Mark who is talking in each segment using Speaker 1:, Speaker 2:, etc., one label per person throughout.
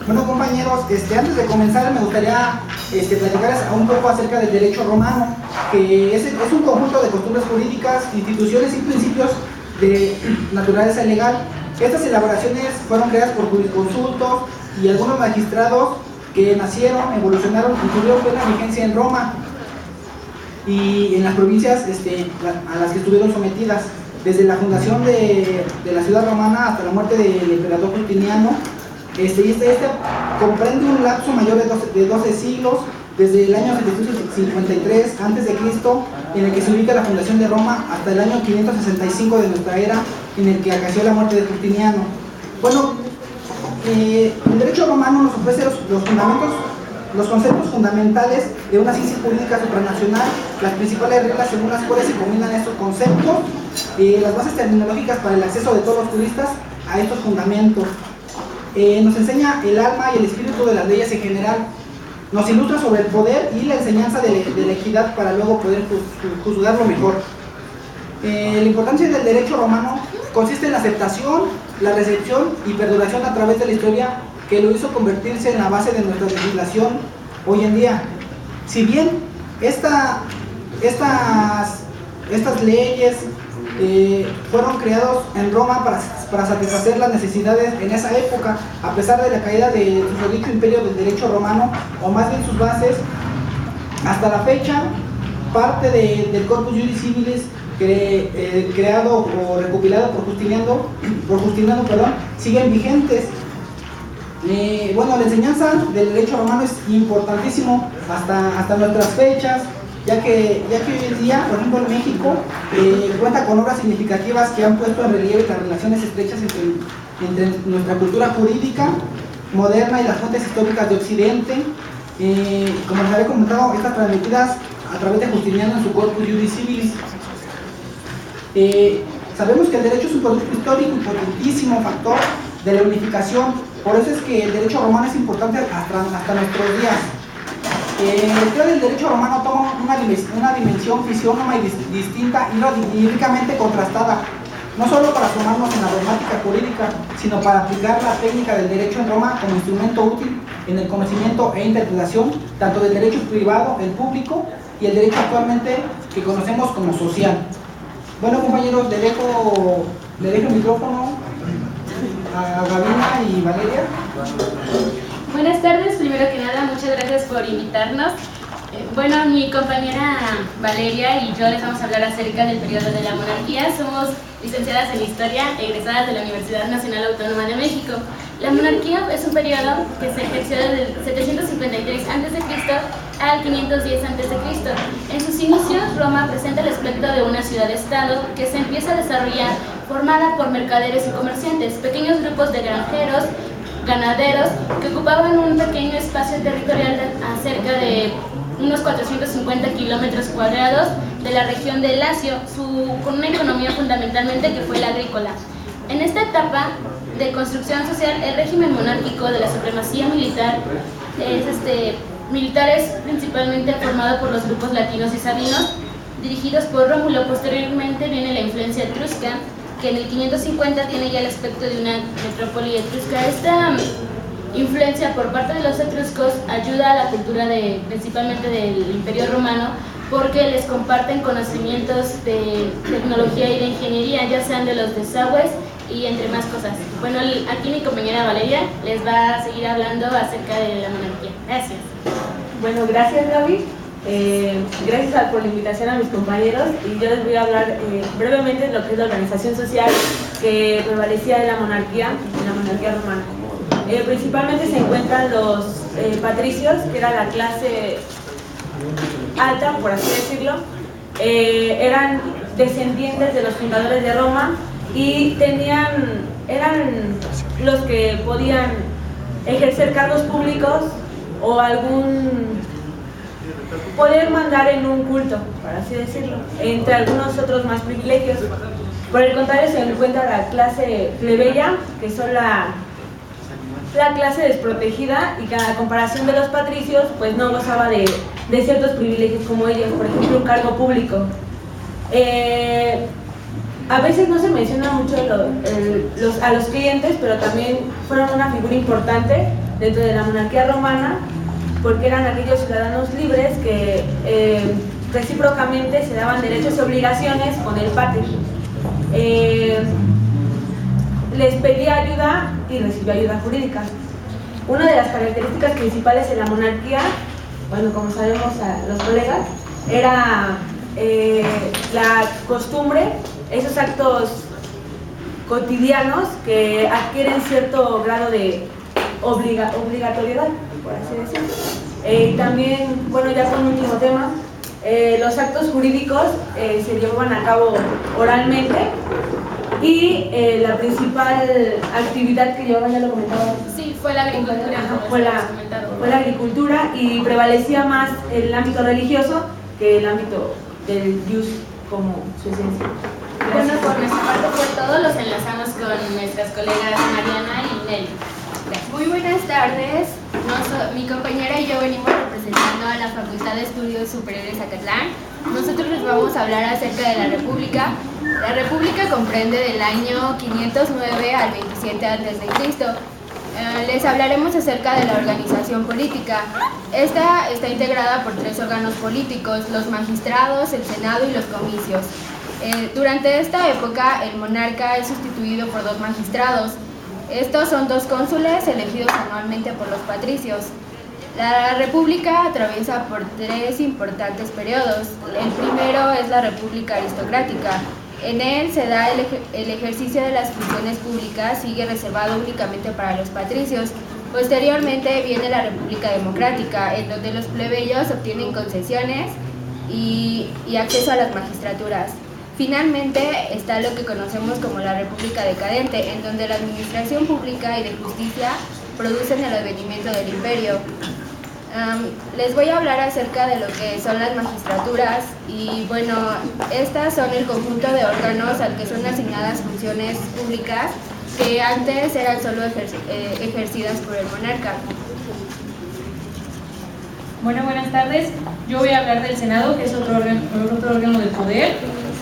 Speaker 1: Bueno, compañeros, antes de comenzar me gustaría platicarles un poco acerca del derecho romano, que es un conjunto de costumbres jurídicas, instituciones y principios de naturaleza legal. Estas elaboraciones fueron creadas por jurisconsultos y algunos magistrados que nacieron, evolucionaron y tuvieron plena vigencia en Roma y en las provincias a las que estuvieron sometidas, desde la fundación de la ciudad romana hasta la muerte del emperador Justiniano. Comprende un lapso mayor de 12 siglos, desde el año 753 a.C., en el que se ubica la fundación de Roma, hasta el año 565 de nuestra era, en el que acaeció la muerte de Justiniano. Bueno, el derecho romano nos ofrece los conceptos fundamentales de una ciencia jurídica supranacional, las principales reglas según las cuales se combinan estos conceptos, las bases terminológicas para el acceso de todos los juristas a estos fundamentos. Nos enseña el alma y el espíritu de las leyes en general, nos ilustra sobre el poder y la enseñanza de la equidad para luego poder juzgarlo mejor. La importancia del derecho romano consiste en la aceptación, la recepción y perduración a través de la historia, que lo hizo convertirse en la base de nuestra legislación hoy en día. Si bien estas leyes fueron creados en Roma para satisfacer las necesidades en esa época, a pesar de la caída del susodicho imperio del derecho romano, o más bien sus bases, hasta la fecha, parte del Corpus Juris Civilis creado o recopilado por Justiniano, siguen vigentes. Bueno, la enseñanza del derecho romano es importantísimo hasta nuestras fechas, ya que hoy en día, por ejemplo, en México cuenta con obras significativas que han puesto en relieve las relaciones estrechas entre nuestra cultura jurídica moderna y las fuentes históricas de Occidente. Como les había comentado, estas transmitidas a través de Justiniano en su Corpus Juris Civilis. Sabemos que el derecho es un producto histórico importantísimo, factor de la unificación. Por eso es que el derecho romano es importante hasta nuestros días. La historia del derecho romano toma una dimensión fisiónoma y distinta y ricamente contrastada, no solo para sumarnos en la dogmática jurídica, sino para aplicar la técnica del derecho en Roma como instrumento útil en el conocimiento e interpretación tanto del derecho privado, el público, y el derecho actualmente que conocemos como social. Bueno, compañeros, le dejo el micrófono a Gabina y Valeria.
Speaker 2: Buenas tardes, primero que nada, muchas gracias por invitarnos. Bueno, mi compañera Valeria y yo les vamos a hablar acerca del periodo de la monarquía. Somos licenciadas en Historia, egresadas de la Universidad Nacional Autónoma de México. La monarquía es un periodo que se ejerció desde el 753 a.C. al 510 a.C. En sus inicios, Roma presenta el aspecto de una ciudad-estado que se empieza a desarrollar formada por mercaderes y comerciantes, pequeños grupos de granjeros, ganaderos, que ocupaban un pequeño espacio territorial a cerca de unos 450 kilómetros cuadrados de la región de Lacio, con una economía fundamentalmente que fue la agrícola. En esta etapa de construcción social, el régimen monárquico de la supremacía militar es principalmente formado por los grupos latinos y sabinos, dirigidos por Rómulo. Posteriormente viene la influencia etrusca, que en el 550 tiene ya el aspecto de una metrópoli etrusca. Esta influencia por parte de los etruscos ayuda a la cultura principalmente del Imperio Romano, porque les comparten conocimientos de tecnología y de ingeniería, ya sean de los desagües y entre más cosas. Bueno, aquí mi compañera Valeria les va a seguir hablando acerca de la monarquía. Gracias.
Speaker 3: Bueno, gracias Gaby. Gracias por la invitación a mis compañeros, y yo les voy a hablar brevemente de lo que es la organización social que prevalecía en la monarquía romana. Principalmente se encuentran los patricios, que era la clase alta, por así decirlo. Eran descendientes de los fundadores de Roma y eran los que podían ejercer cargos públicos o poder mandar en un culto, por así decirlo, entre algunos otros más privilegios. Por el contrario, se encuentra la clase plebeya, que son la clase desprotegida, y que a comparación de los patricios, pues no gozaba de ciertos privilegios como ellos, por ejemplo, un cargo público. A veces no se menciona mucho a los clientes, pero también fueron una figura importante dentro de la monarquía romana, porque eran aquellos ciudadanos libres que recíprocamente se daban derechos y obligaciones con el pater. Les pedía ayuda y recibió ayuda jurídica. Una de las características principales de la monarquía, bueno, como sabemos a los colegas, era la costumbre, esos actos cotidianos que adquieren cierto grado de obligatoriedad, por así decirlo. Y también, bueno, ya con un último tema, los actos jurídicos se llevaban a cabo oralmente y la principal actividad que llevaban, ya lo comentaba.
Speaker 2: Sí, fue la agricultura.
Speaker 3: Fue la agricultura y prevalecía más el ámbito religioso que el ámbito del jus como su esencia.
Speaker 2: Bueno, por nuestra parte fue todo. Los enlazamos con nuestras colegas Mariana y Nelly.
Speaker 4: Muy buenas tardes. Mi compañera y yo venimos representando a la Facultad de Estudios Superiores Acatlán. Nosotros les vamos a hablar acerca de la República. La República comprende del año 509 al 27 a.C. Les hablaremos acerca de la organización política. Esta está integrada por 3 órganos políticos: los magistrados, el Senado y los comicios. Durante esta época, el monarca es sustituido por 2 magistrados. Estos son 2 cónsules elegidos anualmente por los patricios. La República atraviesa por 3 importantes periodos. El primero es la República aristocrática. En él se da el ejercicio de las funciones públicas, sigue reservado únicamente para los patricios. Posteriormente viene la República democrática, en donde los plebeyos obtienen concesiones y acceso a las magistraturas. Finalmente está lo que conocemos como la República decadente, en donde la administración pública y de justicia producen el advenimiento del imperio. Les voy a hablar acerca de lo que son las magistraturas y bueno, estas son el conjunto de órganos al que son asignadas funciones públicas que antes eran solo ejercidas por el monarca.
Speaker 5: Bueno, buenas tardes. Yo voy a hablar del Senado, que es otro órgano del poder.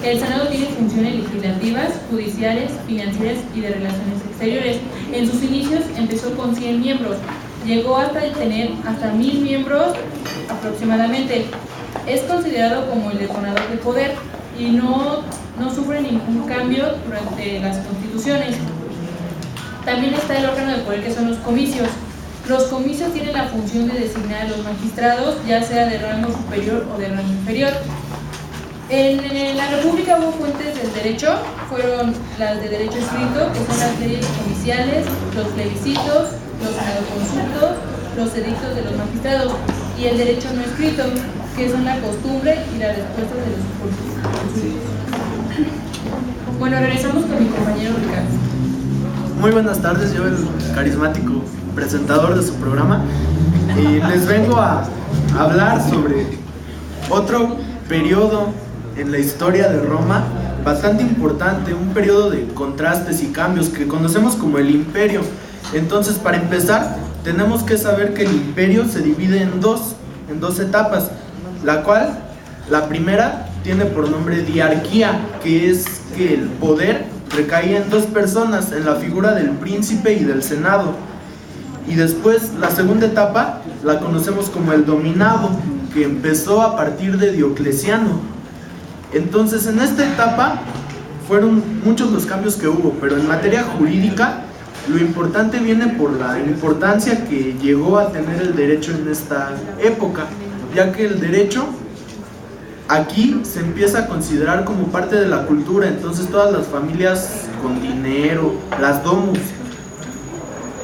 Speaker 5: El Senado tiene funciones legislativas, judiciales, financieras y de relaciones exteriores. En sus inicios empezó con 100 miembros. Llegó hasta tener hasta 1000 miembros aproximadamente. Es considerado como el detonador de poder y no sufre ningún cambio durante las constituciones. También está el órgano del poder, que son los comicios. Los comicios tienen la función de designar a los magistrados, ya sea de rango superior o de rango inferior. En la República hubo fuentes del derecho, fueron las de derecho escrito, que son las leyes comiciales, los plebiscitos, los senadoconsultos, los edictos de los magistrados, y el derecho no escrito, que son la costumbre y las respuestas de los consultos. Bueno, regresamos con mi compañero Ricardo.
Speaker 6: Muy buenas tardes, yo el carismático presentador de su programa, y les vengo a hablar sobre otro periodo en la historia de Roma bastante importante, un periodo de contrastes y cambios que conocemos como el Imperio. Entonces, para empezar, tenemos que saber que el Imperio se divide en dos etapas, la primera tiene por nombre diarquía, que es que el poder recaía en 2 personas, en la figura del príncipe y del senado. Y después, la segunda etapa la conocemos como el dominado, que empezó a partir de Diocleciano. Entonces, en esta etapa fueron muchos los cambios que hubo, pero en materia jurídica lo importante viene por la importancia que llegó a tener el derecho en esta época, ya que el derecho aquí se empieza a considerar como parte de la cultura. Entonces todas las familias con dinero, las domus,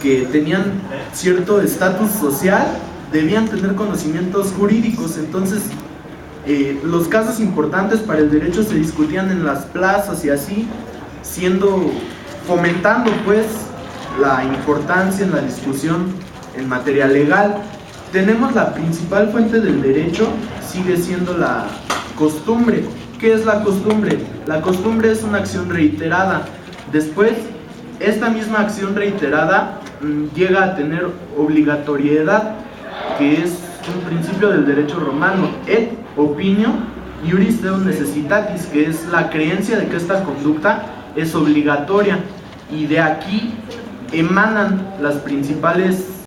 Speaker 6: que tenían cierto estatus social, debían tener conocimientos jurídicos. Entonces los casos importantes para el derecho se discutían en las plazas y así, fomentando pues la importancia en la discusión en materia legal. Tenemos la principal fuente del derecho, sigue siendo la costumbre. ¿Qué es la costumbre? La costumbre es una acción reiterada. Después, esta misma acción reiterada llega a tener obligatoriedad, que es un principio del derecho romano, et opinio iuris deo necessitatis, que es la creencia de que esta conducta es obligatoria, y de aquí emanan las principales